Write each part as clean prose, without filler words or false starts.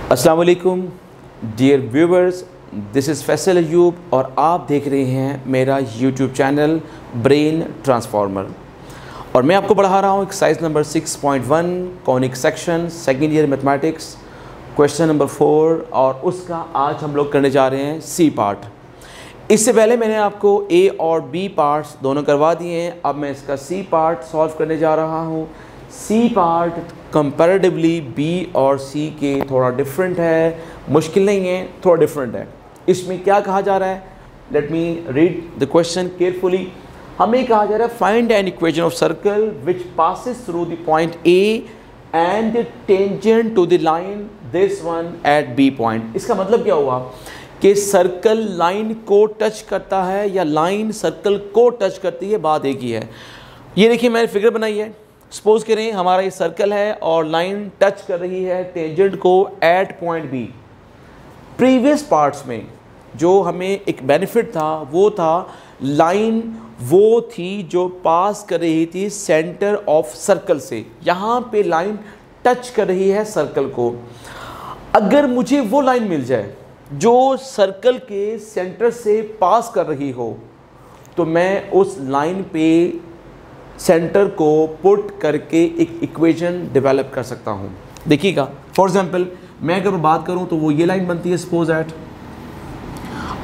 अस्सलाम वालेकुम dear viewers, this is Faisal Ayub और आप देख रहे हैं मेरा यूट्यूब चैनल ब्रेन ट्रांसफार्मर। और मैं आपको पढ़ा रहा हूँ exercise number 6.1 conic section second year mathematics question number 4, और उसका आज हम लोग करने जा रहे हैं सी पार्ट। इससे पहले मैंने आपको ए और बी पार्ट्स दोनों करवा दिए हैं। अब मैं इसका सी पार्ट सॉल्व करने जा रहा हूँ। सी पार्ट कंपैरेटिवली बी और सी के थोड़ा डिफरेंट है, मुश्किल नहीं है, थोड़ा डिफरेंट है। इसमें क्या कहा जा रहा है, let me read the question carefully. हमें कहा जा रहा है find an equation of circle which passes through the point A and tangent to the line this one at B point. इसका मतलब क्या हुआ कि सर्कल लाइन को टच करता है या लाइन सर्कल को टच करती है, बात एक ही है। ये देखिए मैंने फिगर बनाई है। सपोज करें हमारा ये सर्कल है और लाइन टच कर रही है टेंजेंट को at point B. Previous parts में जो हमें एक बेनिफिट था वो था लाइन वो थी जो पास कर रही थी सेंटर ऑफ सर्कल से। यहाँ पे लाइन टच कर रही है सर्कल को। अगर मुझे वो लाइन मिल जाए जो सर्कल के सेंटर से पास कर रही हो तो मैं उस लाइन पे सेंटर को पुट करके एक इक्वेशन डेवलप कर सकता हूँ। देखिएगा, फॉर एग्जांपल मैं अगर बात करूँ तो वो ये लाइन बनती है सपोज एट।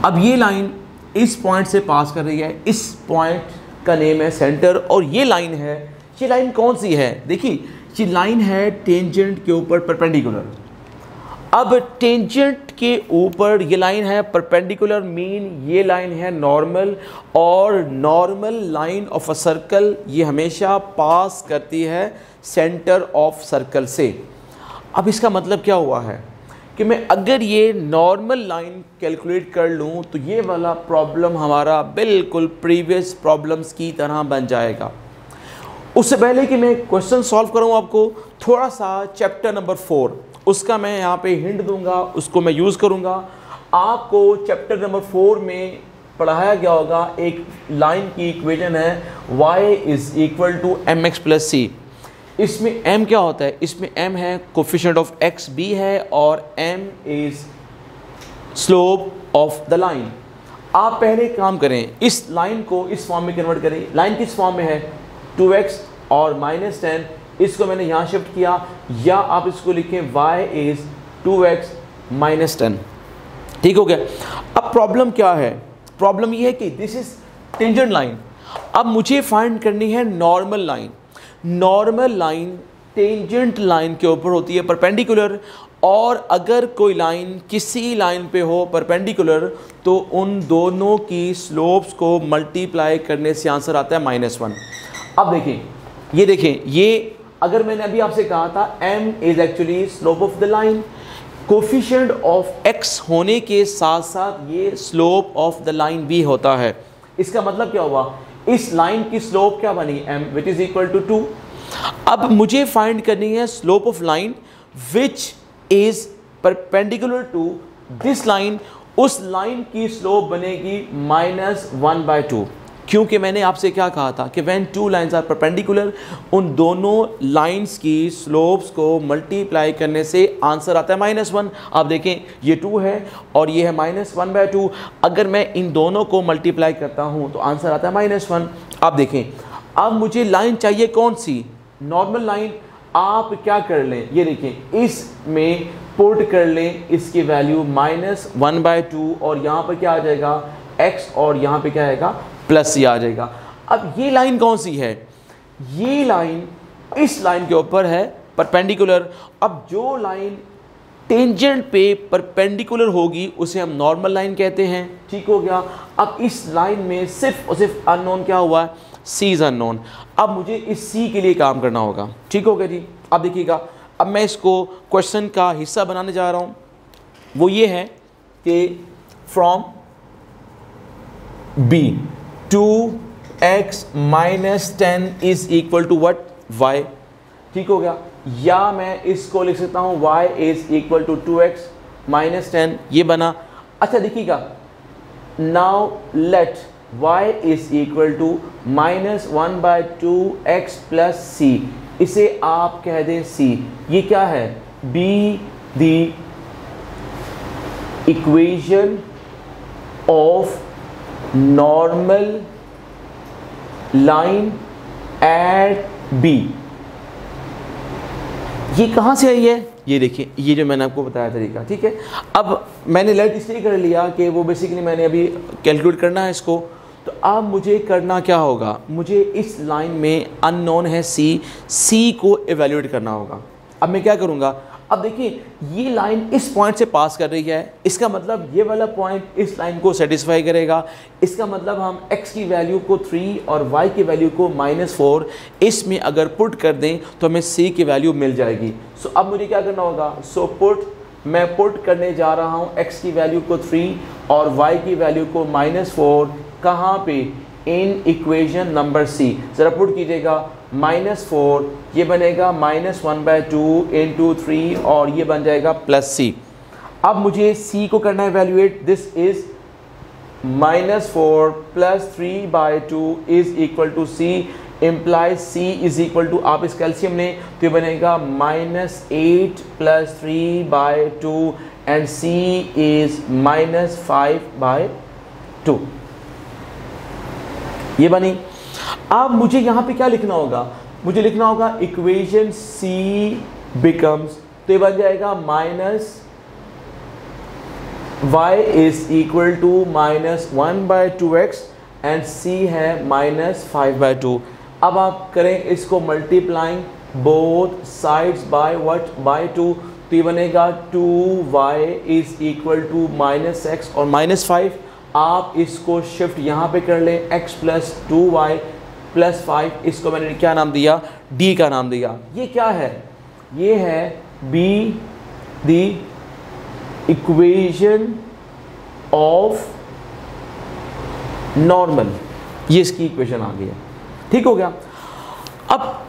अब ये लाइन इस पॉइंट से पास कर रही है, इस पॉइंट का नेम है सेंटर, और ये लाइन है, ये लाइन कौन सी है, देखिए ये लाइन है टेंजेंट के ऊपर परपेंडिकुलर। अब टेंजेंट के ऊपर ये लाइन है परपेंडिकुलर, मीन ये लाइन है नॉर्मल, और normal line of a circle ये हमेशा पास करती है सेंटर ऑफ सर्कल से। अब इसका मतलब क्या हुआ है कि मैं अगर ये नॉर्मल लाइन कैलकुलेट कर लूँ तो ये वाला प्रॉब्लम हमारा बिल्कुल प्रीवियस प्रॉब्लम्स की तरह बन जाएगा। उससे पहले कि मैं क्वेश्चन सॉल्व करूँ, आपको थोड़ा सा चैप्टर नंबर 4 उसका मैं यहाँ पे हिंट दूंगा, उसको मैं यूज़ करूँगा। आपको चैप्टर नंबर 4 में पढ़ाया गया होगा, एक लाइन की इक्वेशन है y is equal to m x plus c. इसमें m क्या होता है, इसमें m है कोफिशिएंट ऑफ x b है, और m is slope of the line. आप पहले काम करें, इस लाइन को इस फॉर्म में कन्वर्ट करें। लाइन किस फॉर्म में है, 2x और -10, इसको मैंने यहाँ शिफ्ट किया, या आप इसको लिखें y इज़ 2x - 10। ठीक हो गया। अब प्रॉब्लम क्या है, प्रॉब्लम ये है कि दिस इज टेंजेंट लाइन। अब मुझे फाइंड करनी है normal line. Normal line tangent line के ऊपर होती है परपेंडिकुलर, और अगर कोई लाइन किसी लाइन पे हो परपेंडिकुलर तो उन दोनों की स्लोप्स को मल्टीप्लाई करने से आंसर आता है -1। अब देखें, ये देखें, ये अगर मैंने अभी आपसे कहा था m is actually slope of the line, coefficient of x होने के साथ साथ ये स्लोप ऑफ द लाइन भी होता है। इसका मतलब क्या हुआ, इस लाइन की स्लोप क्या बनी, m which is equal to 2। अब मुझे फाइंड करनी है slope of line which is perpendicular to this line. उस लाइन की स्लोप बनेगी -1/2, क्योंकि मैंने आपसे क्या कहा था कि when two lines are perpendicular, उन दोनों लाइंस की स्लोप्स को मल्टीप्लाई करने से आंसर आता है -1। आप देखें ये 2 है और ये है -1/2। अगर मैं इन दोनों को मल्टीप्लाई करता हूँ तो आंसर आता है -1। आप देखें, अब मुझे लाइन चाहिए कौन सी, नॉर्मल लाइन। आप क्या कर लें, ये देखें, इसमें पुट कर लें इसकी वैल्यू -1/2, और यहाँ पर क्या आ जाएगा x, और यहाँ पे क्या आएगा प्लस सी आ जाएगा। अब ये लाइन कौन सी है, ये लाइन इस लाइन के ऊपर है परपेंडिकुलर। अब जो लाइन टेंजेंट पे परपेंडिकुलर होगी उसे हम नॉर्मल लाइन कहते हैं। ठीक हो गया। अब इस लाइन में सिर्फ और सिर्फ अननोन क्या हुआ है, सी इज़ अननोन। अब मुझे इस सी के लिए काम करना होगा। ठीक हो गया जी। अब देखिएगा, अब मैं इसको क्वेश्चन का हिस्सा बनाने जा रहा हूँ। वो ये है कि from b 2x - 10 is equal to what, y। ठीक हो गया। या मैं इसको लिख सकता हूँ y is equal to 2x - 10, ये बना। अच्छा देखिएगा, now let y is equal to -1/2x plus c, इसे आप कह दें c। ये क्या है, b the equation of normal line at B. ये कहाँ से आई है? ये देखिए, ये जो मैंने आपको बताया तरीका, ठीक है। अब मैंने लेट इसलिए कर लिया कि वो बेसिकली मैंने अभी कैलकुलेट करना है इसको। तो अब मुझे करना क्या होगा, मुझे इस लाइन में अननोन है सी को एवेल्यूएट करना होगा। अब मैं क्या करूँगा, अब देखिए ये लाइन इस पॉइंट से पास कर रही है, इसका मतलब ये वाला पॉइंट इस लाइन को सेटिस्फाई करेगा। इसका मतलब हम x की वैल्यू को 3 और y की वैल्यू को -4 इसमें अगर पुट कर दें तो हमें c की वैल्यू मिल जाएगी। सो अब मुझे क्या करना होगा, मैं पुट करने जा रहा हूँ x की वैल्यू को 3 और y की वैल्यू को -4। कहाँ पे? In equation number C. ज़रा पुट कीजिएगा, -4 ये बनेगा -1/2 इंटू 3 और ये बन जाएगा +c। अब मुझे c को करना है evaluate. This is -4 + 3/2 is equal to c, implies c is equal to, आप इस कैल्शियम ने तो ये बनेगा -8 + 3/2 एंड c इज -5/2। ये बनी। अब मुझे यहाँ पे क्या लिखना होगा, मुझे लिखना होगा इक्वेशन c बिकम्स, तो ये बन जाएगा y is equal to -1/2x and c है -5/2। अब आप करें इसको multiplying both sides by what, by 2, तो ये बनेगा 2y is equal to -x और -5। आप इसको शिफ्ट यहाँ पे कर लें, x + 2y + 5, इसको मैंने क्या नाम दिया, d का नाम दिया। ये क्या है, ये है b the equation of normal, ये इसकी इक्वेशन आ गई है। ठीक हो गया। अब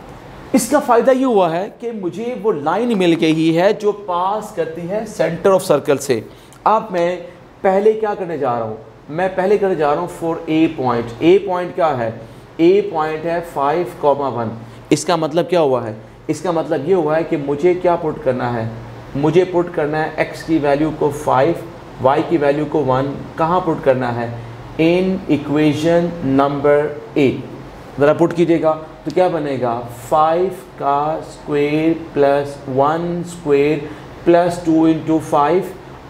इसका फ़ायदा ये हुआ है कि मुझे वो लाइन मिल गई है जो पास करती है सेंटर ऑफ सर्कल से। अब मैं पहले क्या करने जा रहा हूँ, मैं पहले करने जा रहा हूँ for a point. A point क्या है, ए पॉइंट है 5,1। इसका मतलब क्या हुआ है, इसका मतलब ये हुआ है कि मुझे क्या पुट करना है, मुझे पुट करना है x की वैल्यू को 5, y की वैल्यू को 1। कहाँ पुट करना है, इन इक्वेशन नंबर ए। ज़रा पुट कीजिएगा तो क्या बनेगा, 5 का square plus 1 square plus 2 into 5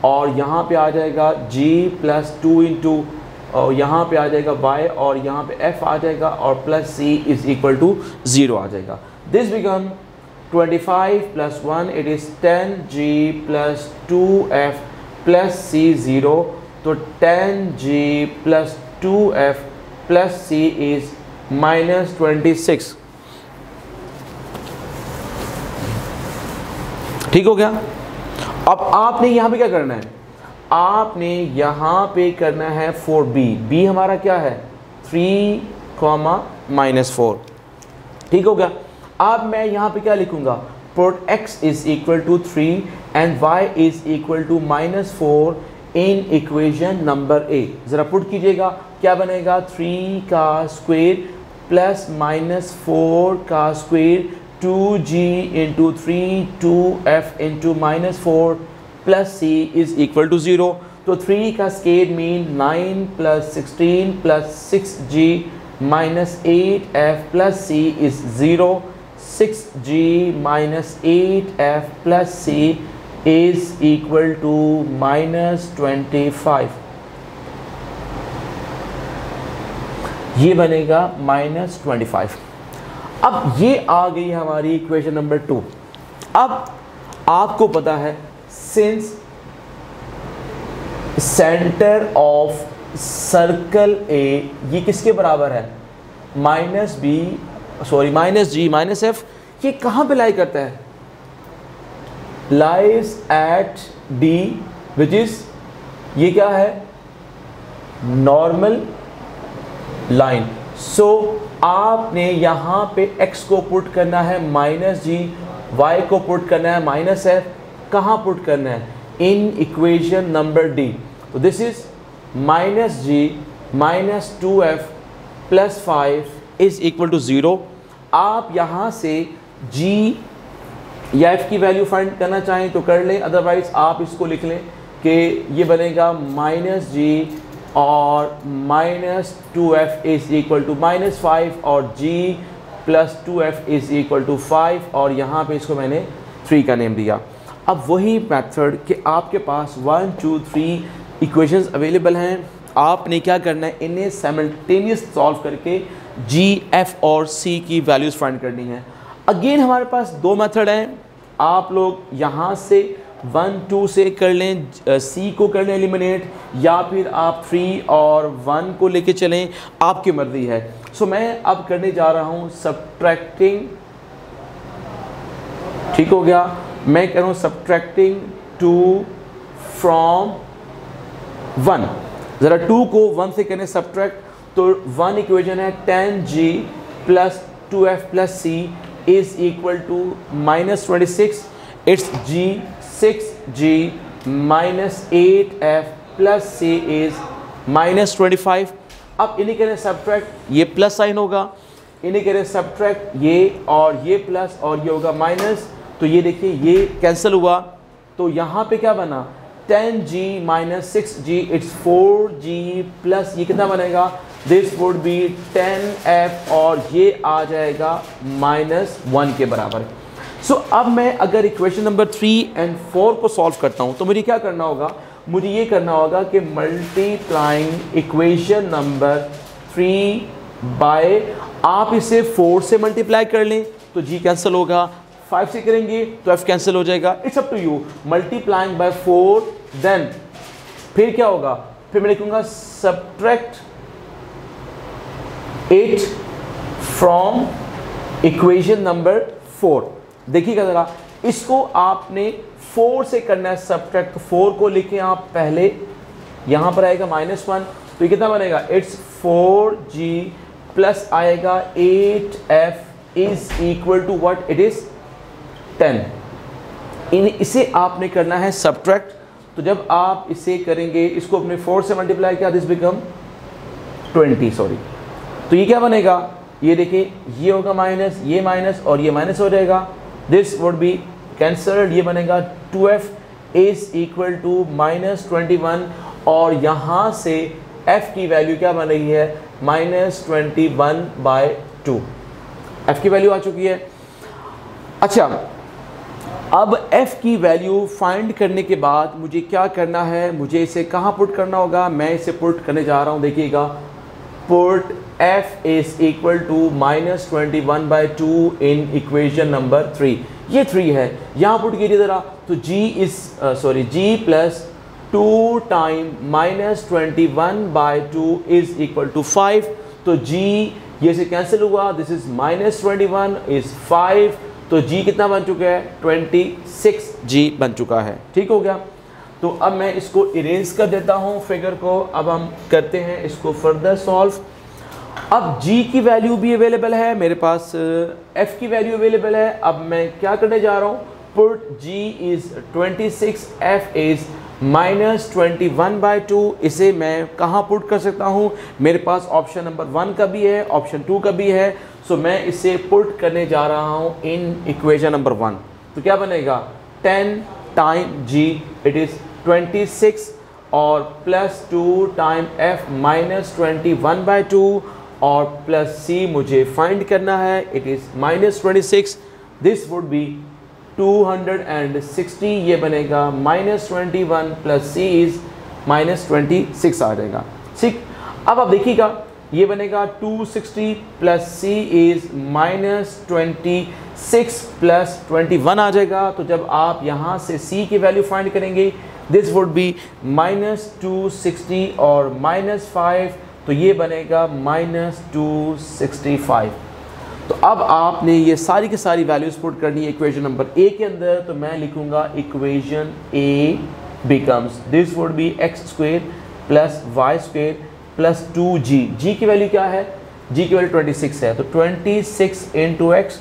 और यहाँ पे आ जाएगा g प्लस 2 इंटू, और यहाँ पे आ जाएगा y और यहाँ पे f आ जाएगा और plus c is equal to 0 आ जाएगा। This become 25 plus 1 it is 10g plus 2f plus c 0। तो 10g plus 2f plus c is -26। ठीक हो गया। अब आपने यहाँ पे क्या करना है, आपने यहाँ पे करना है फॉर b हमारा क्या है 3, -4। ठीक हो गया। अब मैं यहाँ पे क्या लिखूँगा, put x is equal to 3 and y is equal to -4 in equation number A. ज़रा पुट कीजिएगा, क्या बनेगा, 3 का स्क्वायर प्लस -4 का square 2g into 3 2f into -4 plus c is equal to 0। तो 3 का square mean 9 plus 16 plus 6g minus 8f plus c is 0। 6g minus 8f plus c is equal to -25। ये बनेगा -25। अब ये आ गई हमारी इक्वेशन नंबर 2। अब आपको पता है since centre of circle A ये किसके बराबर है, -g ये कहाँ पे लाई करता है, lies at d which is, ये क्या है, नॉर्मल लाइन। सो आपने यहाँ पे x को पुट करना है -g, y को पुट करना है -f। कहाँ पुट करना है, इन इक्वेशन नंबर d। तो this is -g minus 2f plus 5 is equal to 0। आप यहाँ से g या f की वैल्यू फाइंड करना चाहें तो कर लें, अदरवाइज आप इसको लिख लें कि ये बनेगा माइनस जी और minus 2f is equal to -5 और g plus 2f is equal to 5 और यहाँ पे इसको मैंने 3 का नेम दिया। अब वही मेथड कि आपके पास 1 2 3 इक्वेशंस अवेलेबल हैं, आपने क्या करना है, इन्हें साइमल्टेनियस सॉल्व करके g, f और c की वैल्यूज़ फाइंड करनी है। अगेन हमारे पास दो मेथड हैं, आप लोग यहाँ से 1 2 से कर लें, c को कर लें एलिमिनेट, या फिर आप 3 और 1 को लेके चलें, आपकी मर्ज़ी है। सो मैं अब करने जा रहा हूँ सब्ट्रैक्टिंग, ठीक हो गया, मैं कह रहा हूँ सब्ट्रैक्टिंग 2 फ्रॉम 1। ज़रा 2 को 1 से करें सब्ट्रैक्ट, तो 1 इक्वेशन है 10g plus 2f plus c is equal to -26, it's g 6g minus 8f plus c is -25। अब इन्हीं करें सब्ट्रैक्ट, ये प्लस साइन होगा, इन्हीं करें सब्ट्रैक्ट ये प्लस और ये होगा माइनस, तो ये देखिए ये कैंसिल हुआ, तो यहाँ पे क्या बना 10g minus 6g it's 4g plus ये कितना बनेगा, दिस वुड बी 10f और ये आ जाएगा -1 के बराबर। सो अब मैं अगर इक्वेशन नंबर 3 और 4 को सॉल्व करता हूँ तो मुझे क्या करना होगा, मुझे ये करना होगा कि मल्टीप्लाइंग इक्वेशन नंबर 3 बाय, आप इसे 4 से मल्टीप्लाई कर लें तो g कैंसिल होगा, 5 से करेंगे तो f कैंसिल हो जाएगा, it's up to you. Multiplying by 4 then फिर क्या होगा, फिर मैं लिखूंगा सब्ट्रैक्ट 8 फ्रॉम इक्वेशन नंबर 4। देखिएगा ज़रा, इसको आपने 4 से करना है सब्ट्रैक्ट, 4 को लिखें आप पहले, यहाँ पर आएगा -1, तो ये कितना बनेगा, इट्स 4g प्लस आएगा 8f is equal to what, it is 10। इसे आपने करना है सब्ट्रैक्ट, तो जब आप इसे करेंगे, इसको अपने 4 से मल्टीप्लाई किया, दिस बिकम 20, सॉरी, तो ये क्या बनेगा, ये देखिए ये होगा माइनस, ये माइनस और ये माइनस हो जाएगा, दिस वुड बी कैंसल्ड, ये बनेगा 2f इज इक्वल टू -21 और यहाँ से f की वैल्यू क्या बन रही है, -21/2, f की वैल्यू आ चुकी है। अच्छा, अब f की वैल्यू फाइंड करने के बाद मुझे क्या करना है, मुझे इसे कहाँ पुट करना होगा, मैं इसे पुट करने जा रहा हूँ, देखिएगा, put f is equal to -21/2 in equation number 3, ये 3 है, यहाँ पुट कीजिए ज़रा, तो g plus 2 time -21/2 is equal to 5, तो g ये से कैंसिल हुआ, दिस इज -21 इज 5, तो g कितना बन चुका है, 26g बन चुका है, ठीक हो गया। तो अब मैं इसको इरेज कर देता हूँ फिगर को, अब हम करते हैं इसको फर्दर सॉल्व। अब g की वैल्यू भी अवेलेबल है मेरे पास, f की वैल्यू अवेलेबल है, अब मैं क्या करने जा रहा हूँ, put g is 26, f is -21/2, इसे मैं कहाँ पुट कर सकता हूँ, मेरे पास ऑप्शन नंबर 1 का भी है, ऑप्शन 2 का भी है, सो मैं इसे पुट करने जा रहा हूँ इन इक्वेशन नंबर 1, तो क्या बनेगा, 10 टाइम g इट इज़ 26 और प्लस 2 टाइम f -21/2 और प्लस c मुझे फाइंड करना है, it is -26, this would be 260, ये बनेगा -21 प्लस c इज़ -26 आ जाएगा, ठीक। अब आप देखिएगा, ये बनेगा 260 प्लस c इज़ -26 प्लस 21 आ जाएगा, तो जब आप यहाँ से c की वैल्यू फाइंड करेंगे, दिस वुड बी -260 और -5, तो ये बनेगा -265। तो अब आपने ये सारी की सारी वैल्यूज पुट करनी है इक्वेशन नंबर ए के अंदर, तो मैं लिखूंगा equation A becomes, this would be x² plus y² plus 2g, g की वैल्यू क्या है, g की वैल्यू 26 है, तो 26 इंटू x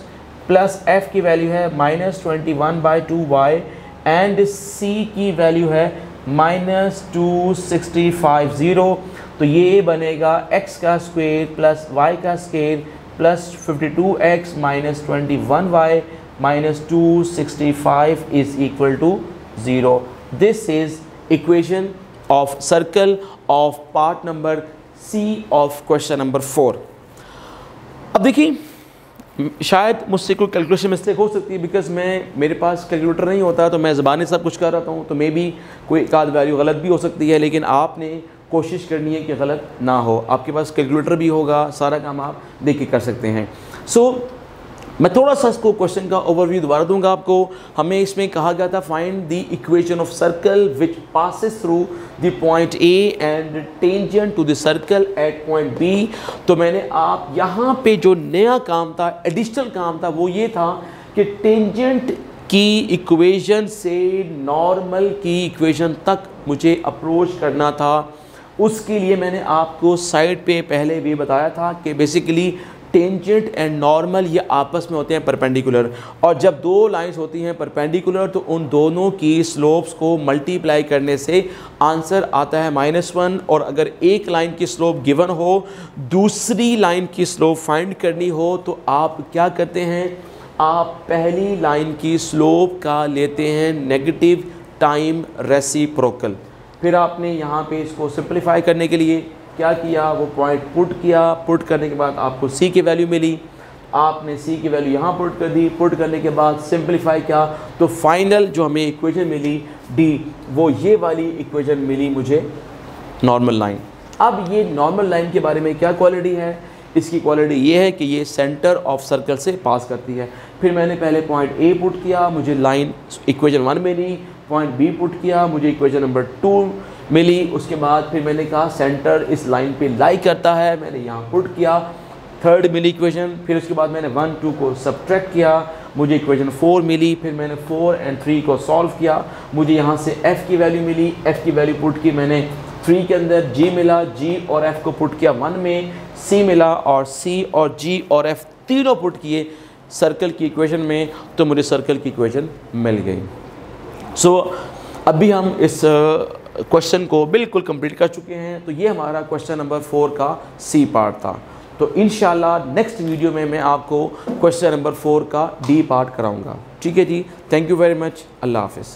प्लस f की वैल्यू है -21/2y एंड c की वैल्यू है -265, तो ये बनेगा x का स्क्वायर प्लस y का square plus 52x minus 21y minus 265 is equal to 0। This is equation of circle of part number C of question number 4। अब देखिए, शायद मुझसे कोई कैलकुलेशन मिस्टेक हो सकती है, बिकॉज मेरे पास कैलकुलेटर नहीं होता, तो मैं ज़बानी सब कुछ कर रहा हूँ, तो मे बी कोई एक आध वैल्यू गलत भी हो सकती है, लेकिन आपने कोशिश करनी है कि गलत ना हो। आपके पास कैलकुलेटर भी होगा, सारा काम आप देख के कर सकते हैं। सो मैं थोड़ा सा इसको क्वेश्चन का ओवरव्यू दोबारा दूंगा आपको। हमें इसमें कहा गया था find the equation of circle which passes through the point A and tangent to the circle at point B. तो मैंने आप यहाँ पे जो नया काम था, एडिशनल काम था, वो ये था कि टेंजेंट की इक्वेशन से नॉर्मल की इक्वेशन तक मुझे अप्रोच करना था। उसके लिए मैंने आपको साइड पे पहले भी बताया था कि बेसिकली टेंजेंट एंड नॉर्मल ये आपस में होते हैं परपेंडिकुलर, और जब दो लाइंस होती हैं परपेंडिकुलर तो उन दोनों की स्लोप्स को मल्टीप्लाई करने से आंसर आता है -1। और अगर एक लाइन की स्लोप गिवन हो, दूसरी लाइन की स्लोप फाइंड करनी हो, तो आप क्या करते हैं, आप पहली लाइन की स्लोप का लेते हैं नेगेटिव टाइम रेसिप्रोकल। फिर आपने यहाँ पे इसको सिंप्लीफाई करने के लिए क्या किया, वो पॉइंट पुट किया। पुट करने के बाद आपको सी की वैल्यू मिली, आपने सी की वैल्यू यहाँ पुट कर दी। पुट करने के बाद सिंप्लीफाई किया, तो फाइनल जो हमें इक्वेशन मिली डी, वो ये वाली इक्वेशन मिली मुझे, नॉर्मल लाइन। अब ये नॉर्मल लाइन के बारे में क्या क्वालिटी है, इसकी क्वालिटी ये है कि ये सेंटर ऑफ सर्कल से पास करती है। फिर मैंने पहले पॉइंट ए पुट किया, मुझे लाइन इक्वेशन 1 मिली। पॉइंट बी पुट किया, मुझे इक्वेशन नंबर 2 मिली। उसके बाद फिर मैंने कहा सेंटर इस लाइन पे लाई करता है, मैंने यहाँ पुट किया, थर्ड मिली इक्वेशन। फिर उसके बाद मैंने 1, 2 को सब्ट्रैक्ट किया, मुझे इक्वेशन 4 मिली। फिर मैंने 4 और 3 को सॉल्व किया, मुझे यहाँ से f की वैल्यू मिली। f की वैल्यू पुट की मैंने 3 के अंदर, g मिला, g और f को पुट किया 1 में, c मिला, और c और g और f तीनों पुट किए सर्कल की इक्वेशन में, तो मुझे सर्कल की इक्वेशन मिल गई। सो अभी हम इस क्वेश्चन को बिल्कुल कंप्लीट कर चुके हैं। तो ये हमारा क्वेश्चन नंबर 4 का सी पार्ट था। तो इंशाल्लाह नेक्स्ट वीडियो में मैं आपको क्वेश्चन नंबर 4 का डी पार्ट कराऊंगा। ठीक है जी, थैंक यू वेरी मच, अल्लाह हाफिज़।